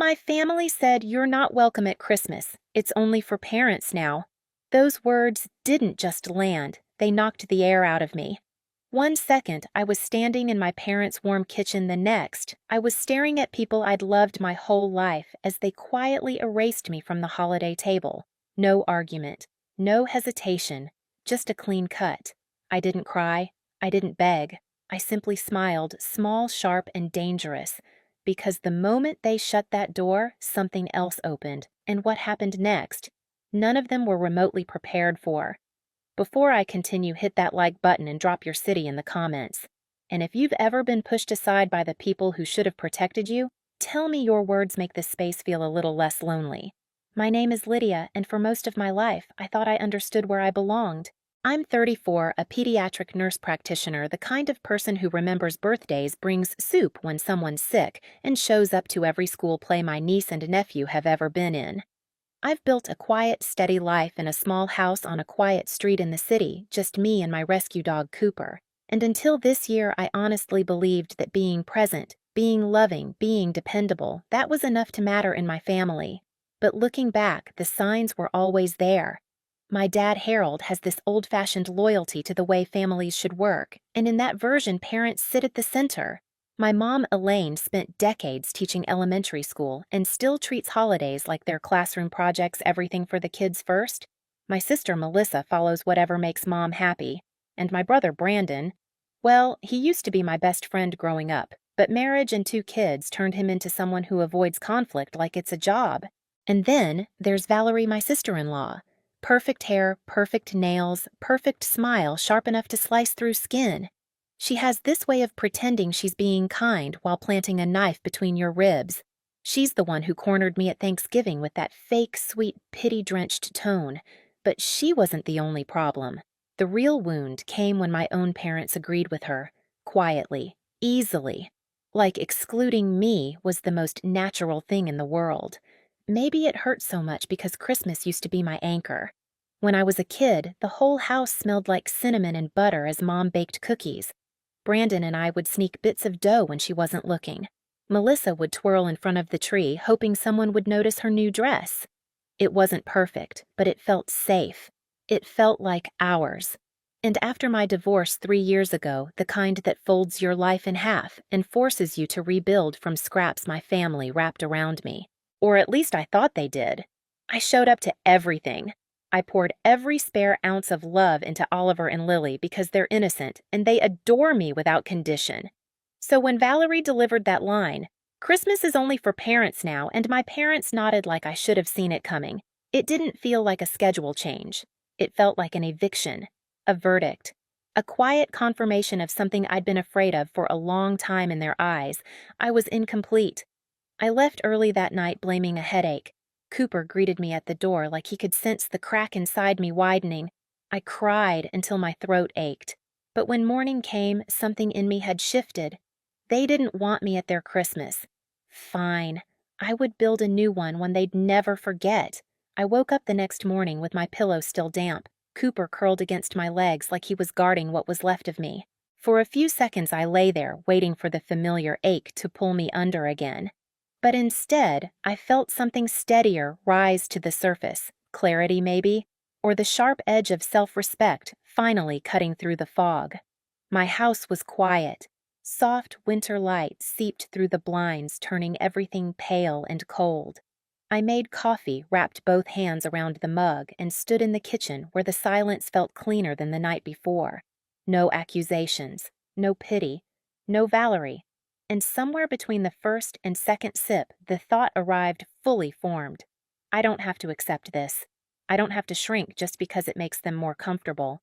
My family said you're not welcome at Christmas. It's only for parents now. Those words didn't just land, they knocked the air out of me. One second, I was standing in my parents' warm kitchen. The next, I was staring at people I'd loved my whole life as they quietly erased me from the holiday table. No argument, no hesitation, just a clean cut. I didn't cry, I didn't beg. I simply smiled, small, sharp, and dangerous, because the moment they shut that door, something else opened, and what happened next, none of them were remotely prepared for. Before I continue, hit that like button and drop your city in the comments. And if you've ever been pushed aside by the people who should have protected you, tell me your words make this space feel a little less lonely. My name is Lydia, and for most of my life, I thought I understood where I belonged. I'm 34, a pediatric nurse practitioner, the kind of person who remembers birthdays, brings soup when someone's sick, and shows up to every school play my niece and nephew have ever been in. I've built a quiet, steady life in a small house on a quiet street in the city, just me and my rescue dog Cooper. And until this year, I honestly believed that being present, being loving, being dependable, that was enough to matter in my family. But looking back, the signs were always there. My dad, Harold, has this old-fashioned loyalty to the way families should work, and in that version, parents sit at the center. My mom, Elaine, spent decades teaching elementary school and still treats holidays like their classroom projects, everything for the kids first. My sister, Melissa, follows whatever makes mom happy. And my brother, Brandon, well, he used to be my best friend growing up, but marriage and 2 kids turned him into someone who avoids conflict like it's a job. And then there's Valerie, my sister-in-law. Perfect hair, perfect nails, perfect smile sharp enough to slice through skin. She has this way of pretending she's being kind while planting a knife between your ribs. She's the one who cornered me at Thanksgiving with that fake, sweet, pity-drenched tone. But she wasn't the only problem. The real wound came when my own parents agreed with her, quietly, easily. Like excluding me was the most natural thing in the world. Maybe it hurt so much because Christmas used to be my anchor. When I was a kid, the whole house smelled like cinnamon and butter as Mom baked cookies. Brandon and I would sneak bits of dough when she wasn't looking. Melissa would twirl in front of the tree, hoping someone would notice her new dress. It wasn't perfect, but it felt safe. It felt like ours. And after my divorce 3 years ago, the kind that folds your life in half and forces you to rebuild from scraps my family wrapped around me. Or at least I thought they did. I showed up to everything. I poured every spare ounce of love into Oliver and Lily because they're innocent and they adore me without condition. So when Valerie delivered that line, "Christmas is only for parents now," and my parents nodded like I should have seen it coming, it didn't feel like a schedule change. It felt like an eviction, a verdict, a quiet confirmation of something I'd been afraid of for a long time in their eyes. I was incomplete. I left early that night blaming a headache. Cooper greeted me at the door like he could sense the crack inside me widening. I cried until my throat ached. But when morning came, something in me had shifted. They didn't want me at their Christmas. Fine. I would build a new one they'd never forget. I woke up the next morning with my pillow still damp, Cooper curled against my legs like he was guarding what was left of me. For a few seconds I lay there, waiting for the familiar ache to pull me under again. But instead, I felt something steadier rise to the surface, clarity maybe, or the sharp edge of self-respect finally cutting through the fog. My house was quiet. Soft winter light seeped through the blinds, turning everything pale and cold. I made coffee, wrapped both hands around the mug, and stood in the kitchen where the silence felt cleaner than the night before. No accusations, no pity, no Valerie. And somewhere between the first and second sip, the thought arrived fully formed. I don't have to accept this. I don't have to shrink just because it makes them more comfortable.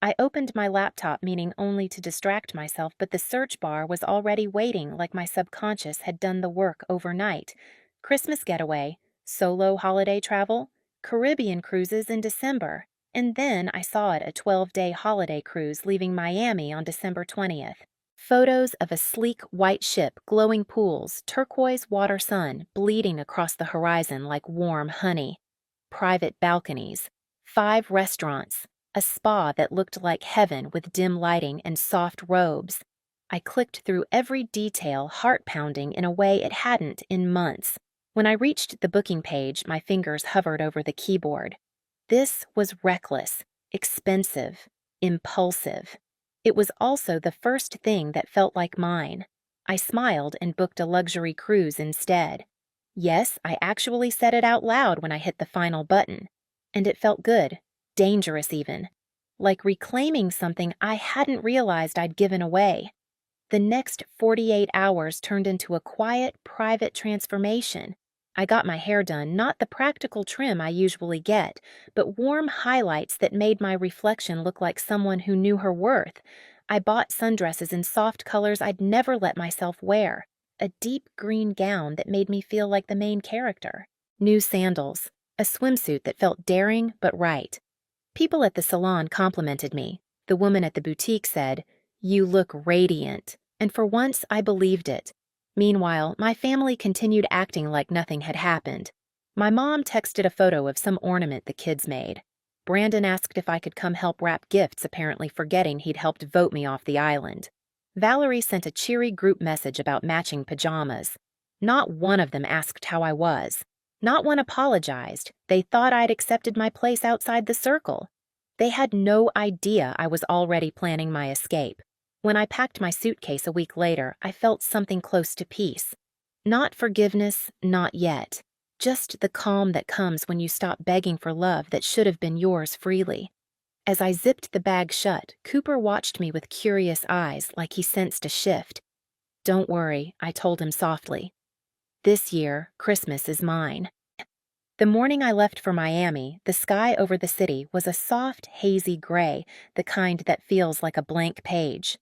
I opened my laptop, meaning only to distract myself, but the search bar was already waiting like my subconscious had done the work overnight. Christmas getaway, solo holiday travel, Caribbean cruises in December, and then I saw it a 12-day holiday cruise leaving Miami on December 20th. Photos of a sleek white ship, glowing pools, turquoise water sun bleeding across the horizon like warm honey. Private balconies, 5 restaurants, a spa that looked like heaven with dim lighting and soft robes. I clicked through every detail, heart-pounding in a way it hadn't in months. When I reached the booking page, my fingers hovered over the keyboard. This was reckless, expensive, impulsive. It was also the first thing that felt like mine. I smiled and booked a luxury cruise instead. Yes, I actually said it out loud when I hit the final button. And it felt good, dangerous even. Like reclaiming something I hadn't realized I'd given away. The next 48 hours turned into a quiet, private transformation. I got my hair done, not the practical trim I usually get, but warm highlights that made my reflection look like someone who knew her worth. I bought sundresses in soft colors I'd never let myself wear, a deep green gown that made me feel like the main character, new sandals, a swimsuit that felt daring but right. People at the salon complimented me. The woman at the boutique said, "You look radiant," and for once I believed it. Meanwhile, my family continued acting like nothing had happened. My mom texted a photo of some ornament the kids made. Brandon asked if I could come help wrap gifts, apparently forgetting he'd helped vote me off the island. Valerie sent a cheery group message about matching pajamas. Not one of them asked how I was. Not one apologized. They thought I'd accepted my place outside the circle. They had no idea I was already planning my escape. When I packed my suitcase a week later, I felt something close to peace. Not forgiveness, not yet. Just the calm that comes when you stop begging for love that should have been yours freely. As I zipped the bag shut, Cooper watched me with curious eyes like he sensed a shift. "Don't worry," I told him softly. "This year, Christmas is mine." The morning I left for Miami, the sky over the city was a soft, hazy gray, the kind that feels like a blank page.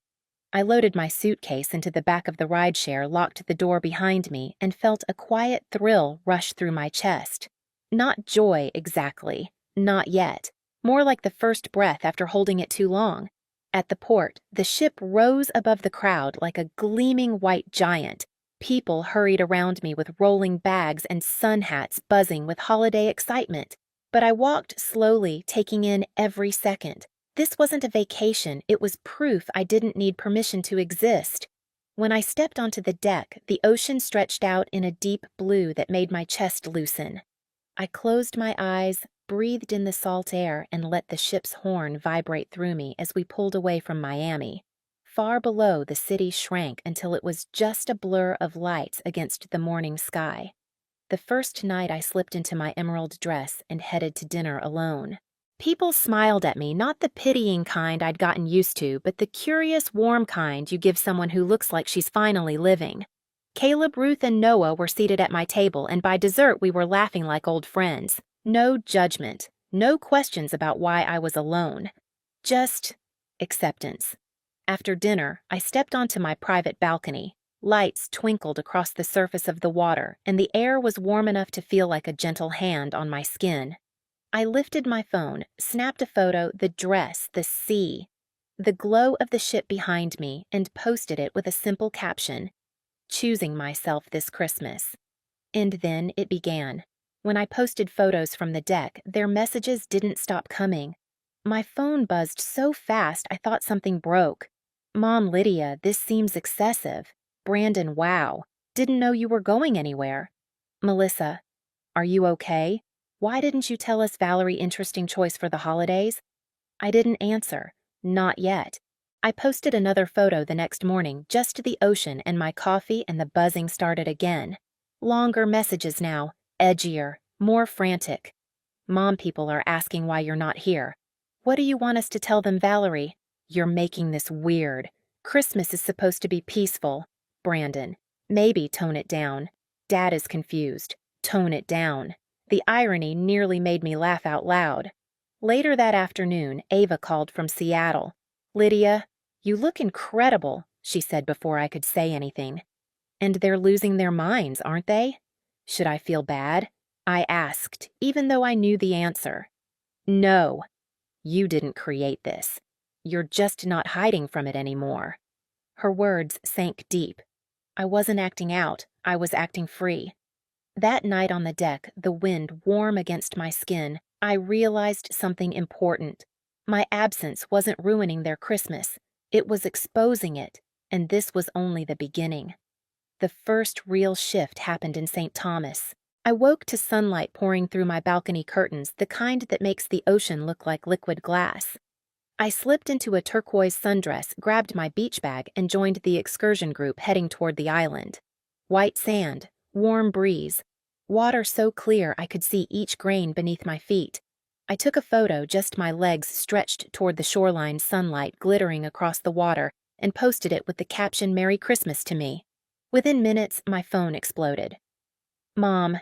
I loaded my suitcase into the back of the rideshare, locked the door behind me, and felt a quiet thrill rush through my chest. Not joy, exactly. Not yet. More like the first breath after holding it too long. At the port, the ship rose above the crowd like a gleaming white giant. People hurried around me with rolling bags and sun hats buzzing with holiday excitement. But I walked slowly, taking in every second. This wasn't a vacation, it was proof I didn't need permission to exist. When I stepped onto the deck, the ocean stretched out in a deep blue that made my chest loosen. I closed my eyes, breathed in the salt air, and let the ship's horn vibrate through me as we pulled away from Miami. Far below, the city shrank until it was just a blur of lights against the morning sky. The first night I slipped into my emerald dress and headed to dinner alone. People smiled at me, not the pitying kind I'd gotten used to, but the curious, warm kind you give someone who looks like she's finally living. Caleb, Ruth, and Noah were seated at my table, and by dessert we were laughing like old friends. No judgment, no questions about why I was alone. Just acceptance. After dinner, I stepped onto my private balcony. Lights twinkled across the surface of the water, and the air was warm enough to feel like a gentle hand on my skin. I lifted my phone, snapped a photo, the dress, the sea, the glow of the ship behind me, and posted it with a simple caption, "Choosing myself this Christmas." And then it began. When I posted photos from the deck, their messages didn't stop coming. My phone buzzed so fast I thought something broke. "Mom, Lydia, this seems excessive." "Brandon, wow. Didn't know you were going anywhere." "Melissa, are you okay? Why didn't you tell us Valerie interesting choice for the holidays?" I didn't answer. Not yet. I posted another photo the next morning, just the ocean and my coffee, and the buzzing started again. Longer messages now, edgier, more frantic. "Mom, people are asking why you're not here. What do you want us to tell them, Valerie? You're making this weird. Christmas is supposed to be peaceful." Brandon, "Maybe tone it down." Dad is confused. "Tone it down." The irony nearly made me laugh out loud. Later that afternoon, Ava called from Seattle. "Lydia, you look incredible," she said before I could say anything. "And they're losing their minds, aren't they?" Should I feel bad? I asked, even though I knew the answer. "No, you didn't create this. You're just not hiding from it anymore." Her words sank deep. I wasn't acting out, I was acting free. That night on the deck, the wind warm against my skin, I realized something important. My absence wasn't ruining their Christmas. It was exposing it, and this was only the beginning. The first real shift happened in St. Thomas. I woke to sunlight pouring through my balcony curtains, the kind that makes the ocean look like liquid glass. I slipped into a turquoise sundress, grabbed my beach bag, and joined the excursion group heading toward the island. White sand, warm breeze, water so clear I could see each grain beneath my feet. I took a photo, just my legs stretched toward the shoreline, sunlight glittering across the water, and posted it with the caption, "Merry Christmas to me." Within minutes, my phone exploded. "Mom,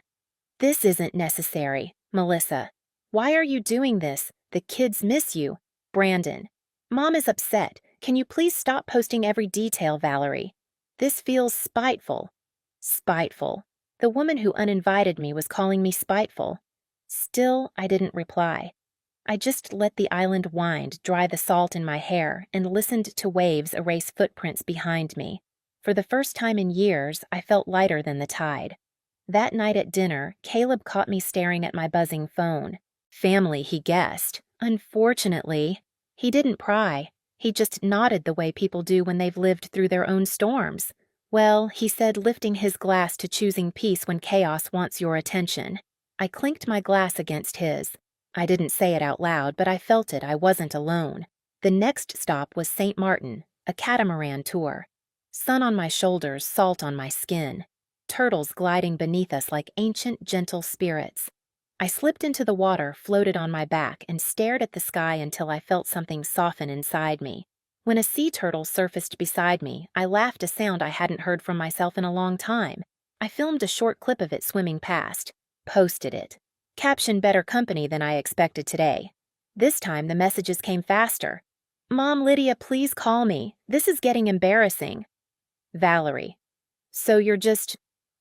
this isn't necessary, Melissa. Why are you doing this? The kids miss you. Brandon. Mom is upset. Can you please stop posting every detail, Valerie? This feels spiteful." Spiteful. The woman who uninvited me was calling me spiteful. Still, I didn't reply. I just let the island wind dry the salt in my hair and listened to waves erase footprints behind me. For the first time in years, I felt lighter than the tide. That night at dinner, Caleb caught me staring at my buzzing phone. Family, he guessed. Unfortunately, he didn't pry. He just nodded the way people do when they've lived through their own storms. "Well," he said, lifting his glass to choosing peace when chaos wants your attention. I clinked my glass against his. I didn't say it out loud, but I felt it. I wasn't alone. The next stop was St. Martin, a catamaran tour. Sun on my shoulders, salt on my skin. Turtles gliding beneath us like ancient, gentle spirits. I slipped into the water, floated on my back, and stared at the sky until I felt something soften inside me. When a sea turtle surfaced beside me, I laughed, a sound I hadn't heard from myself in a long time. I filmed a short clip of it swimming past. Posted it. Caption, "Better company than I expected today." This time the messages came faster. "Mom, Lydia, please call me. This is getting embarrassing." Valerie. "So you're just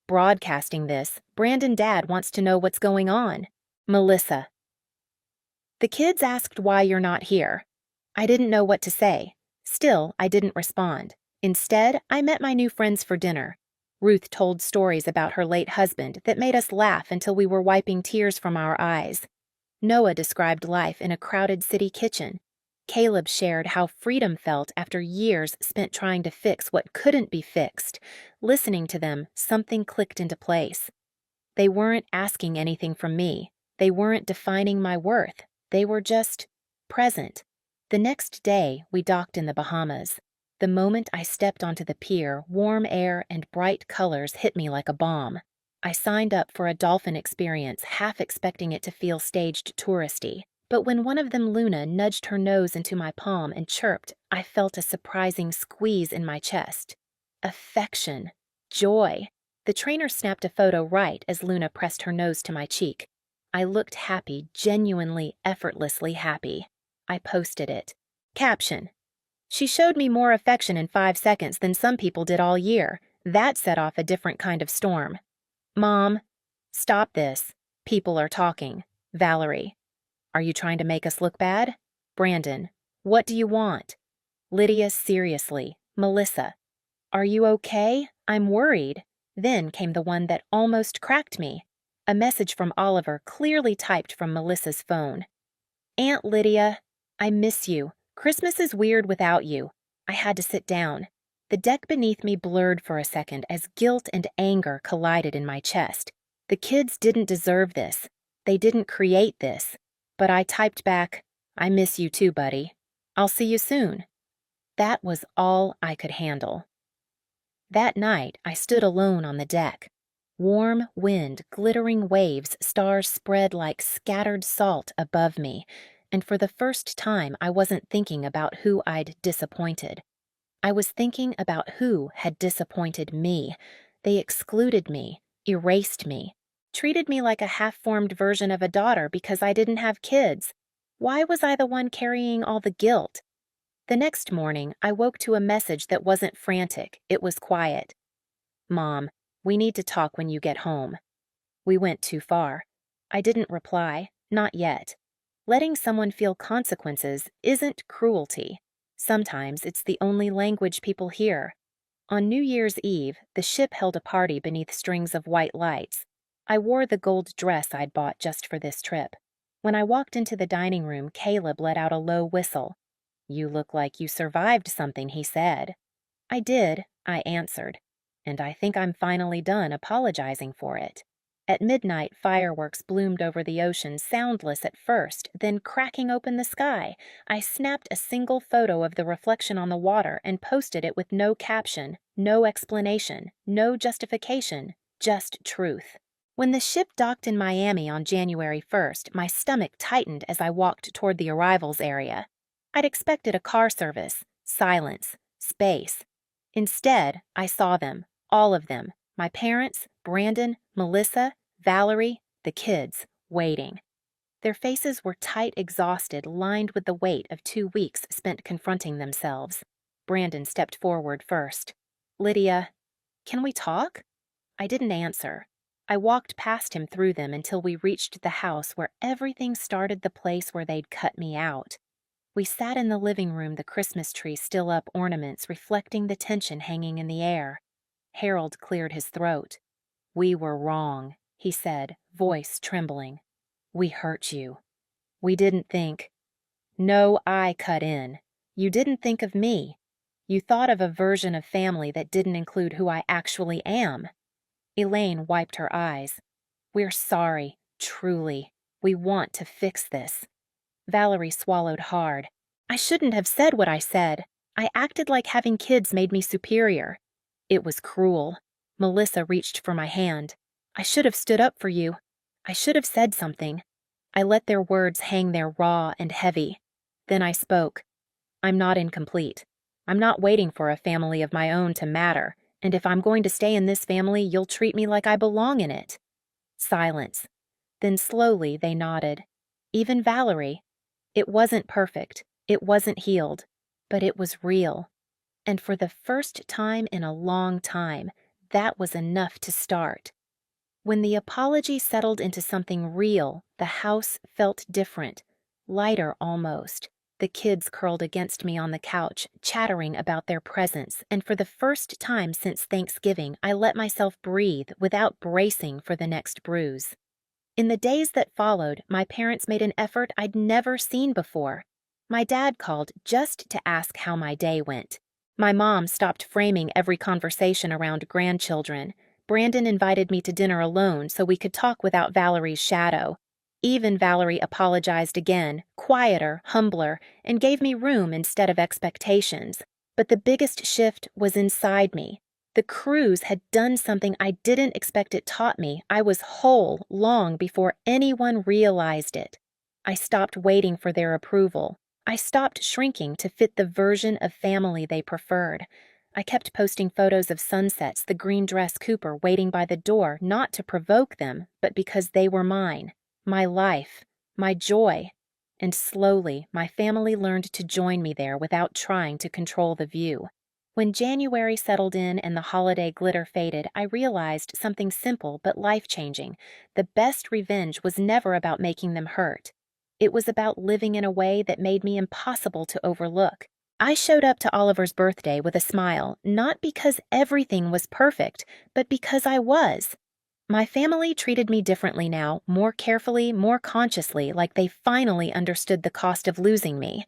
broadcasting this? Brandon Dad wants to know what's going on." Melissa. "The kids asked why you're not here." I didn't know what to say. Still, I didn't respond. Instead, I met my new friends for dinner. Ruth told stories about her late husband that made us laugh until we were wiping tears from our eyes. Noah described life in a crowded city kitchen. Caleb shared how freedom felt after years spent trying to fix what couldn't be fixed. Listening to them, something clicked into place. They weren't asking anything from me. They weren't defining my worth. They were just present. The next day, we docked in the Bahamas. The moment I stepped onto the pier, warm air and bright colors hit me like a bomb. I signed up for a dolphin experience, half expecting it to feel staged touristy. But when one of them, Luna, nudged her nose into my palm and chirped, I felt a surprising squeeze in my chest. Affection. Joy. The trainer snapped a photo right as Luna pressed her nose to my cheek. I looked happy, genuinely, effortlessly happy. I posted it. Caption. "She showed me more affection in 5 seconds than some people did all year." That set off a different kind of storm. "Mom, stop this. People are talking." Valerie. "Are you trying to make us look bad?" Brandon. "What do you want?" Lydia, seriously. Melissa. "Are you okay? I'm worried." Then came the one that almost cracked me. A message from Oliver, clearly typed from Melissa's phone. "Aunt Lydia, I miss you. Christmas is weird without you." I had to sit down. The deck beneath me blurred for a second as guilt and anger collided in my chest. The kids didn't deserve this. They didn't create this. But I typed back, "I miss you too, buddy. I'll see you soon." That was all I could handle. That night, I stood alone on the deck. Warm wind, glittering waves, stars spread like scattered salt above me. And for the first time, I wasn't thinking about who I'd disappointed. I was thinking about who had disappointed me. They excluded me, erased me, treated me like a half-formed version of a daughter because I didn't have kids. Why was I the one carrying all the guilt? The next morning, I woke to a message that wasn't frantic, it was quiet. "Mom, we need to talk when you get home." We went too far. I didn't reply, not yet. Letting someone feel consequences isn't cruelty. Sometimes it's the only language people hear. On New Year's Eve, the ship held a party beneath strings of white lights. I wore the gold dress I'd bought just for this trip. When I walked into the dining room, Caleb let out a low whistle. "You look like you survived something," he said. "I did," I answered, "and I think I'm finally done apologizing for it." At midnight, fireworks bloomed over the ocean, soundless at first, then cracking open the sky. I snapped a single photo of the reflection on the water and posted it with no caption, no explanation, no justification, just truth. When the ship docked in Miami on January 1st, my stomach tightened as I walked toward the arrivals area. I'd expected a car service, silence, space. Instead, I saw them, all of them, my parents, Brandon, Melissa, Valerie, the kids, waiting. Their faces were tight, exhausted, lined with the weight of 2 weeks spent confronting themselves. Brandon stepped forward first. "Lydia, can we talk?" I didn't answer. I walked past him through them until we reached the house where everything started, the place where they'd cut me out. We sat in the living room, the Christmas tree still up, ornaments reflecting the tension hanging in the air. Harold cleared his throat. "We were wrong," he said, voice trembling. "We hurt you. We didn't think." "No, I cut in. You didn't think of me. You thought of a version of family that didn't include who I actually am." Elaine wiped her eyes. "We're sorry, truly. We want to fix this." Valerie swallowed hard. "I shouldn't have said what I said. I acted like having kids made me superior. It was cruel." Melissa reached for my hand. "I should have stood up for you. I should have said something." I let their words hang there raw and heavy. Then I spoke. "I'm not incomplete. I'm not waiting for a family of my own to matter, and if I'm going to stay in this family, you'll treat me like I belong in it." Silence. Then slowly they nodded. Even Valerie. It wasn't perfect. It wasn't healed. But it was real. And for the first time in a long time, that was enough to start. When the apology settled into something real, the house felt different, lighter almost. The kids curled against me on the couch, chattering about their presents, and for the first time since Thanksgiving, I let myself breathe without bracing for the next bruise. In the days that followed, my parents made an effort I'd never seen before. My dad called just to ask how my day went. My mom stopped framing every conversation around grandchildren. Brandon invited me to dinner alone so we could talk without Valerie's shadow. Even Valerie apologized again, quieter, humbler, and gave me room instead of expectations. But the biggest shift was inside me. The cruise had done something I didn't expect. It taught me I was whole long before anyone realized it. I stopped waiting for their approval. I stopped shrinking to fit the version of family they preferred. I kept posting photos of sunsets, the green dress Cooper waiting by the door, not to provoke them, but because they were mine. My life, my joy. And slowly, my family learned to join me there without trying to control the view. When January settled in and the holiday glitter faded, I realized something simple but life-changing. The best revenge was never about making them hurt. It was about living in a way that made me impossible to overlook. I showed up to Oliver's birthday with a smile, not because everything was perfect, but because I was. My family treated me differently now, more carefully, more consciously, like they finally understood the cost of losing me.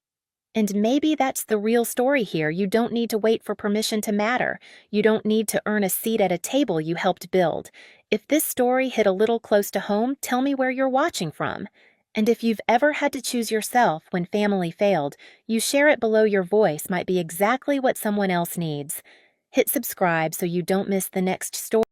And maybe that's the real story here. You don't need to wait for permission to matter. You don't need to earn a seat at a table you helped build. If this story hit a little close to home, tell me where you're watching from. And if you've ever had to choose yourself when family failed, you share it below. Your voice might be exactly what someone else needs. Hit subscribe so you don't miss the next story.